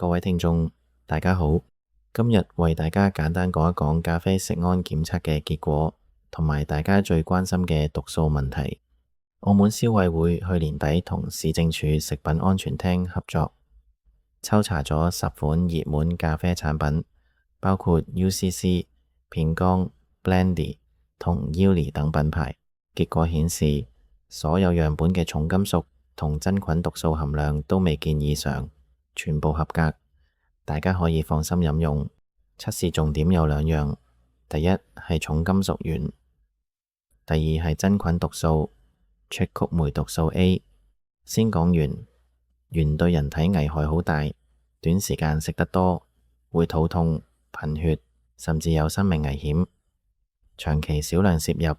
各位聽眾，大家好。今日為大家簡單講一講咖啡食安檢測嘅結果，同埋大家最關心嘅毒素問題。澳門消委會去年底同市政署食品安全廳合作，抽查咗10款熱門咖啡產品，包括 UCC、片江、Blendy 同 Yuli 等品牌。結果顯示，所有樣本嘅重金屬同真菌毒素含量都未見異常，全部合格，大家可以放心飲用。測試重點有2樣，第一係重金屬源，第二係真菌毒素啜曲霉毒素 A。 先講鉛對人體危害好大，短時間食得多會肚痛、貧血，甚至有生命危險。長期少量攝入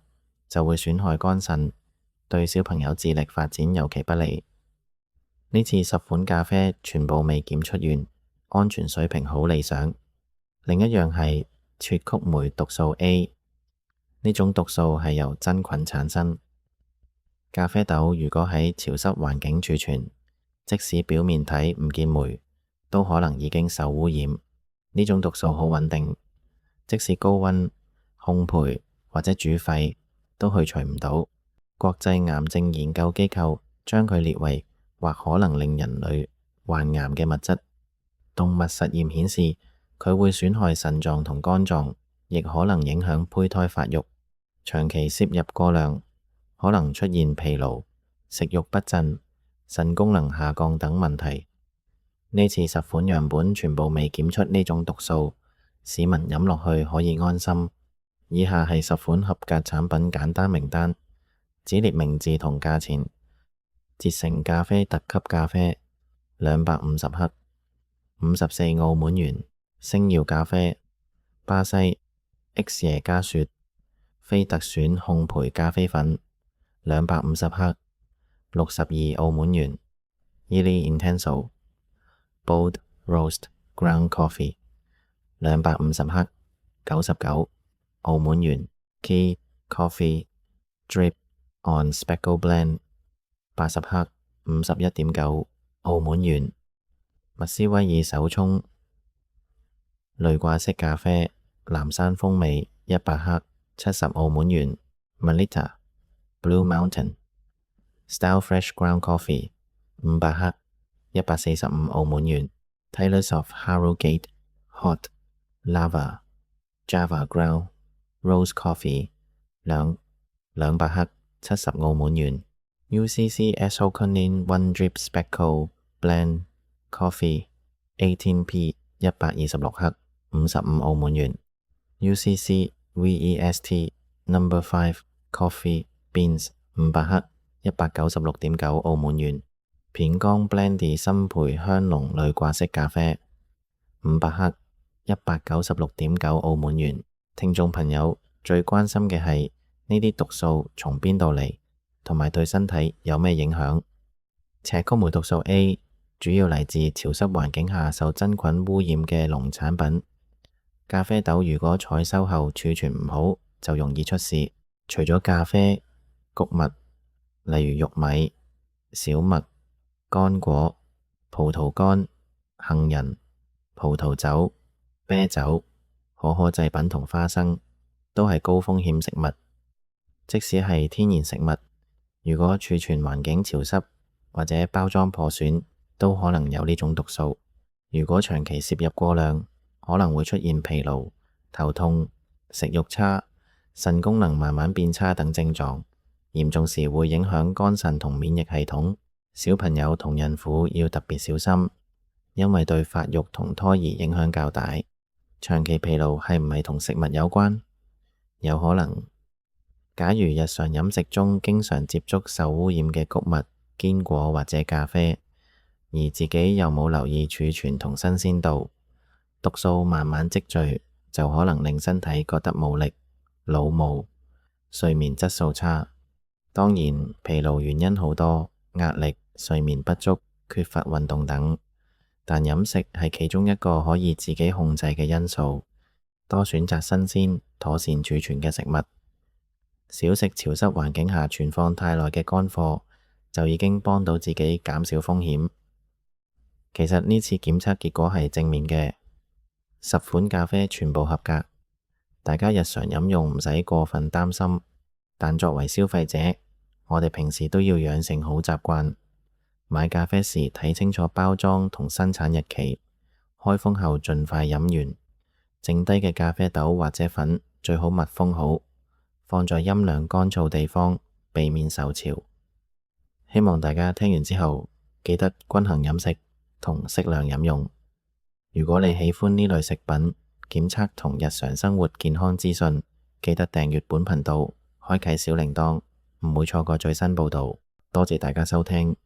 就會損害肝腎，對小朋友智力發展尤其不利。呢次10款咖啡全部未檢出鉛，安全水平好理想。另一樣係啜曲霉毒素 A， 呢種毒素係由真菌產生。咖啡豆如果喺潮濕環境儲存，即使表面睇唔見霉，都可能已經受污染。呢種毒素好穩定，即使高溫烘焙或者煮沸都去除唔到。國際癌症研究機構將佢列為或可能令人類患癌嘅物質。動物實驗顯示，佢會損害腎臟同肝臟，亦可能影響胚胎發育。長期攝入過量，可能出現疲勞、食慾不振、腎功能下降等問題。呢次10款樣本全部未檢出呢種毒素，市民飲落去可以安心。以下係10款合格產品簡單名單，只列名字同價錢。捷成咖啡特級咖啡250克，54澳門元。星耀咖啡、巴西 X 耶加雪非特選烘焙咖啡粉250克，62澳門元。Illy Intenso Bold Roast Ground Coffee 250克，99澳門元。Key Coffee Drip on Speckle Blend 80克，51.9澳門元。麥斯威爾手沖濾掛式咖啡藍山風味100克，70澳門元。Melita Blue Mountain Style Fresh Ground Coffee 500克，145澳門元。Taylors of Harrogate Hot Lava Java Ground Rose Coffee 200克，70澳門元。UCC Essoconin One Drip Speckle Blend Coffee 18p 126克，55澳門元。UCC VEST No. 5 Coffee Beans 500克，196.9澳門元。片江 Blendy 深焙香濃濾掛式咖啡500克，196.9澳門元。聽眾朋友最關心嘅係呢啲毒素從邊度嚟，同埋對身體有咩影響？啜曲霉毒素 A 主要嚟自潮濕環境下受真菌污染嘅農產品。咖啡豆如果採收後儲存唔好，就容易出事。除咗咖啡、穀物，例如玉米、小麥、乾果、葡萄乾、杏仁、葡萄酒、啤酒、可可製品同花生，都係高風險食物。即使係天然食物，如果儲存環境潮濕或者包裝破損，都可能有呢種毒素。如果長期攝入過量，可能會出現疲勞、頭痛、食慾差、腎功能慢慢變差等症狀，嚴重時會影響肝腎同免疫系統。小朋友同孕婦要特別小心，因為對發育同胎兒影響較大。長期疲勞係唔係同食物有關？有可能。假如日常飲食中經常接觸受污染嘅穀物、堅果或者咖啡，而自己又冇留意儲存同新鮮度，毒素慢慢積聚，就可能令身體覺得冇力、腦霧、睡眠質素差。當然，疲勞原因好多，壓力、睡眠不足、缺乏運動等，但飲食係其中一個可以自己控制嘅因素。多選擇新鮮、妥善儲存嘅食物，少食潮濕環境下存放太耐嘅乾貨，就已經幫到自己減少風險。其實呢次檢測結果係正面嘅，10款咖啡全部合格。大家日常飲用唔使過分擔心，但作為消費者，我哋平時都要養成好習慣，買咖啡時睇清楚包裝同生產日期，開封後盡快飲完。剩低嘅咖啡豆或者粉最好密封好，放在陰涼乾燥地方，避免受潮。希望大家聽完之後記得均衡飲食同適量飲用。如果你喜歡呢類食品、檢測同日常生活健康資訊，記得訂閱本頻道，開啟小鈴鐺，唔會錯過最新報道。多謝大家收聽。